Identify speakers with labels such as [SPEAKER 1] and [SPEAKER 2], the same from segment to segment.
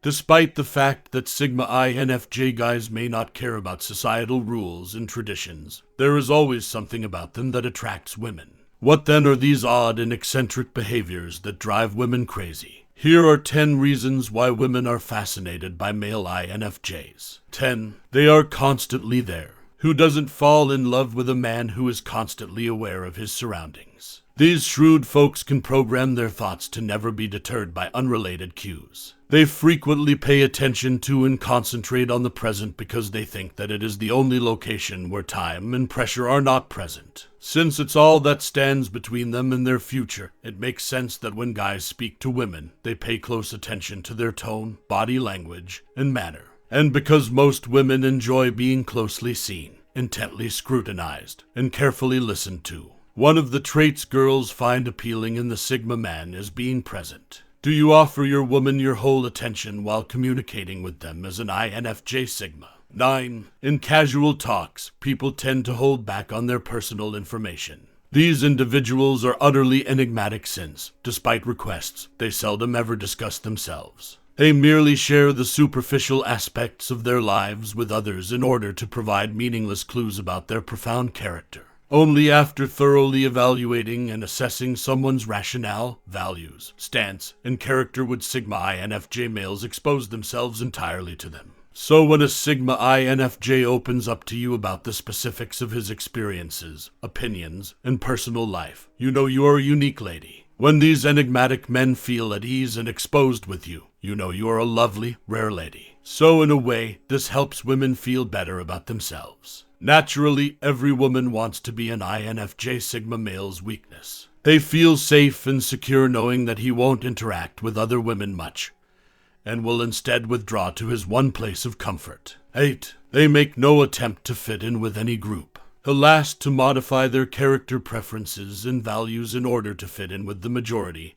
[SPEAKER 1] Despite the fact that Sigma INFJ guys may not care about societal rules and traditions, there is always something about them that attracts women. What then are these odd and eccentric behaviors that drive women crazy? Here are 10 reasons why women are fascinated by male INFJs. 10. They are constantly there. Who doesn't fall in love with a man who is constantly aware of his surroundings? These shrewd folks can program their thoughts to never be deterred by unrelated cues. They frequently pay attention to and concentrate on the present because they think that it is the only location where time and pressure are not present. Since it's all that stands between them and their future, it makes sense that when guys speak to women, they pay close attention to their tone, body language, and manner. And because most women enjoy being closely seen, intently scrutinized, and carefully listened to, one of the traits girls find appealing in the Sigma man is being present. Do you offer your woman your whole attention while communicating with them as an INFJ Sigma? 9. In casual talks, people tend to hold back on their personal information. These individuals are utterly enigmatic since, despite requests, they seldom ever discuss themselves. They merely share the superficial aspects of their lives with others in order to provide meaningless clues about their profound character. Only after thoroughly evaluating and assessing someone's rationale, values, stance, and character would Sigma INFJ males expose themselves entirely to them. So when a Sigma INFJ opens up to you about the specifics of his experiences, opinions, and personal life, you know you are a unique lady. When these enigmatic men feel at ease and exposed with you, you know you are a lovely, rare lady. So in a way, this helps women feel better about themselves. Naturally, every woman wants to be an INFJ Sigma male's weakness. They feel safe and secure knowing that he won't interact with other women much, and will instead withdraw to his one place of comfort. 8. They make no attempt to fit in with any group. The last to modify their character preferences and values in order to fit in with the majority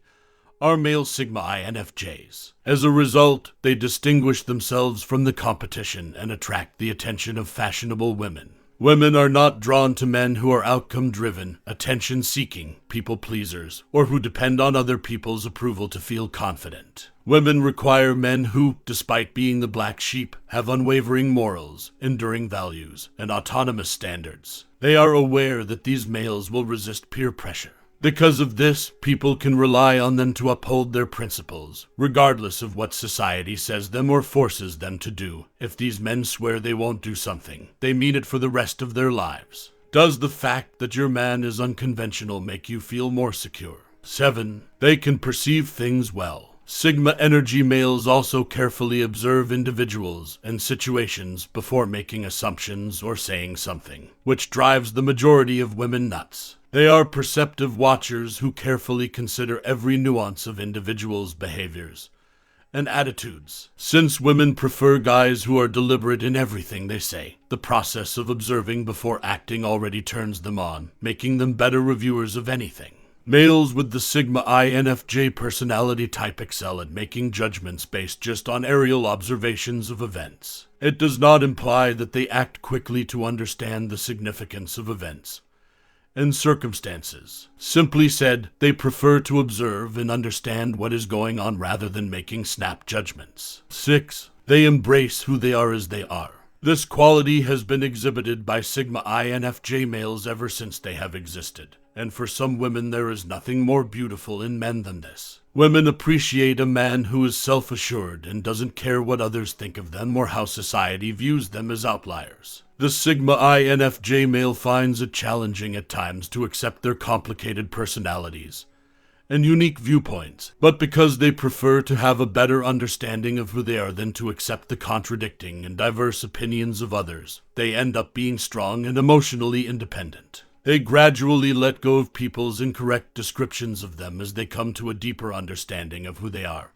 [SPEAKER 1] are male Sigma INFJs. As a result, they distinguish themselves from the competition and attract the attention of fashionable women. Women are not drawn to men who are outcome-driven, attention-seeking, people-pleasers, or who depend on other people's approval to feel confident. Women require men who, despite being the black sheep, have unwavering morals, enduring values, and autonomous standards. They are aware that these males will resist peer pressure. Because of this, people can rely on them to uphold their principles, regardless of what society says them or forces them to do. If these men swear they won't do something, they mean it for the rest of their lives. Does the fact that your man is unconventional make you feel more secure? 7. They can perceive things well. Sigma energy males also carefully observe individuals and situations before making assumptions or saying something, which drives the majority of women nuts. They are perceptive watchers who carefully consider every nuance of individuals' behaviors and attitudes. Since women prefer guys who are deliberate in everything they say, the process of observing before acting already turns them on, making them better reviewers of anything. Males with the Sigma INFJ personality type excel at making judgments based just on aerial observations of events. It does not imply that they act quickly to understand the significance of events and circumstances. Simply said, they prefer to observe and understand what is going on rather than making snap judgments. 6. They embrace who they are as they are. This quality has been exhibited by Sigma INFJ males ever since they have existed, and for some women there is nothing more beautiful in men than this. Women appreciate a man who is self-assured and doesn't care what others think of them or how society views them as outliers. The Sigma INFJ male finds it challenging at times to accept their complicated personalities and unique viewpoints, but because they prefer to have a better understanding of who they are than to accept the contradicting and diverse opinions of others, they end up being strong and emotionally independent. They gradually let go of people's incorrect descriptions of them as they come to a deeper understanding of who they are,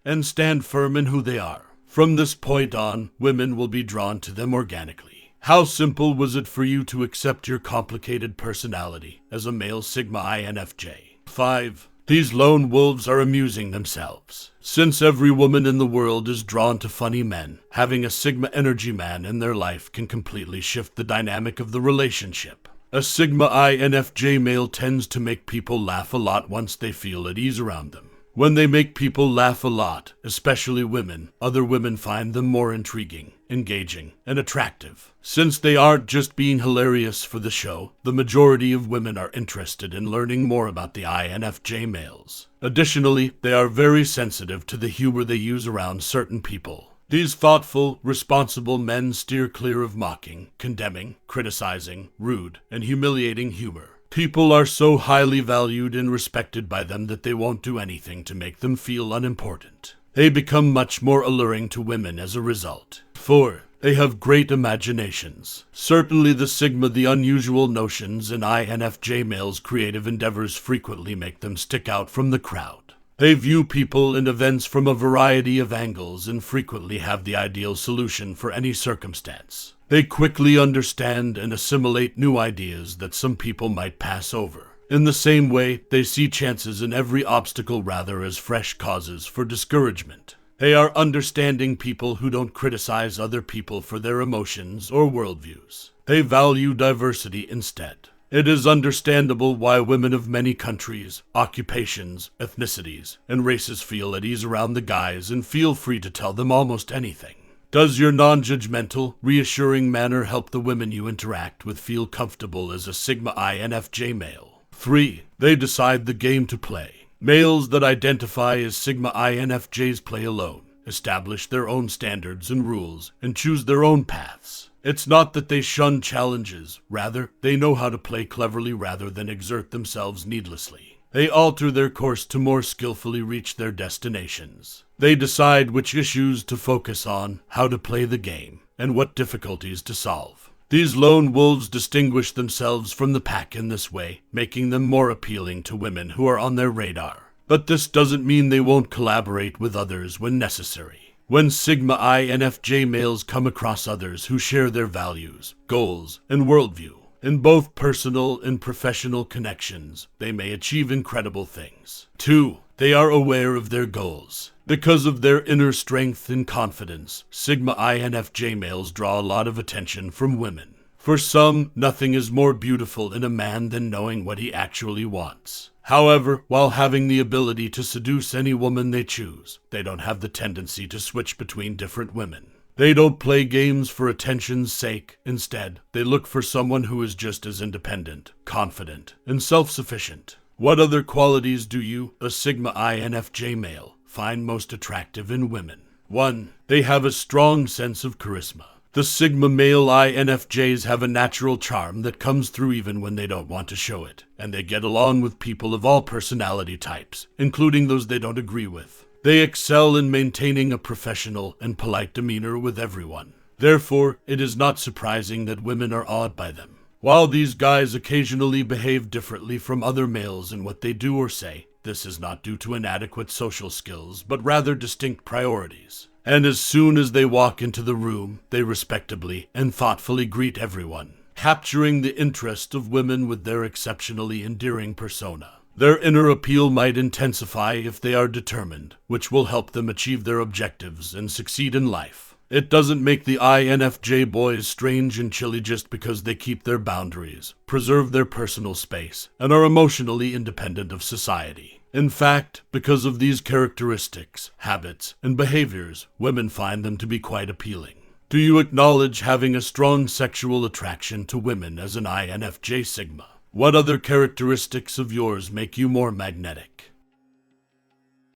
[SPEAKER 1] and stand firm in who they are. From this point on, women will be drawn to them organically. How simple was it for you to accept your complicated personality as a male Sigma INFJ? 5. These lone wolves are amusing themselves. Since every woman in the world is drawn to funny men, having a Sigma energy man in their life can completely shift the dynamic of the relationship. A Sigma INFJ male tends to make people laugh a lot once they feel at ease around them. When they make people laugh a lot, especially women, other women find them more intriguing, engaging, and attractive. Since they aren't just being hilarious for the show, the majority of women are interested in learning more about the INFJ males. Additionally, they are very sensitive to the humor they use around certain people. These thoughtful, responsible men steer clear of mocking, condemning, criticizing, rude, and humiliating humor. People are so highly valued and respected by them that they won't do anything to make them feel unimportant. They become much more alluring to women as a result. 4. They have great imaginations. Certainly the unusual notions in INFJ males' creative endeavors frequently make them stick out from the crowd. They view people and events from a variety of angles and frequently have the ideal solution for any circumstance. They quickly understand and assimilate new ideas that some people might pass over. In the same way, they see chances in every obstacle rather as fresh causes for discouragement. They are understanding people who don't criticize other people for their emotions or worldviews. They value diversity instead. It is understandable why women of many countries, occupations, ethnicities, and races feel at ease around the guys and feel free to tell them almost anything. Does your non-judgmental, reassuring manner help the women you interact with feel comfortable as a Sigma INFJ male? 3. They decide the game to play. Males that identify as Sigma INFJs play alone, establish their own standards and rules, and choose their own paths. It's not that they shun challenges, rather, they know how to play cleverly rather than exert themselves needlessly. They alter their course to more skillfully reach their destinations. They decide which issues to focus on, how to play the game, and what difficulties to solve. These lone wolves distinguish themselves from the pack in this way, making them more appealing to women who are on their radar. But this doesn't mean they won't collaborate with others when necessary. When Sigma INFJ males come across others who share their values, goals, and worldview, in both personal and professional connections, they may achieve incredible things. 2. They are aware of their goals. Because of their inner strength and confidence, Sigma INFJ males draw a lot of attention from women. For some, nothing is more beautiful in a man than knowing what he actually wants. However, while having the ability to seduce any woman they choose, they don't have the tendency to switch between different women. They don't play games for attention's sake. Instead, they look for someone who is just as independent, confident, and self-sufficient. What other qualities do you, a Sigma INFJ male, find most attractive in women? 1. They have a strong sense of charisma. The Sigma male INFJs have a natural charm that comes through even when they don't want to show it, and they get along with people of all personality types, including those they don't agree with. They excel in maintaining a professional and polite demeanor with everyone. Therefore, it is not surprising that women are awed by them. While these guys occasionally behave differently from other males in what they do or say, this is not due to inadequate social skills, but rather distinct priorities. And as soon as they walk into the room, they respectably and thoughtfully greet everyone, capturing the interest of women with their exceptionally endearing persona. Their inner appeal might intensify if they are determined, which will help them achieve their objectives and succeed in life. It doesn't make the INFJ boys strange and chilly just because they keep their boundaries, preserve their personal space, and are emotionally independent of society. In fact, because of these characteristics, habits, and behaviors, women find them to be quite appealing. Do you acknowledge having a strong sexual attraction to women as an INFJ Sigma? What other characteristics of yours make you more magnetic?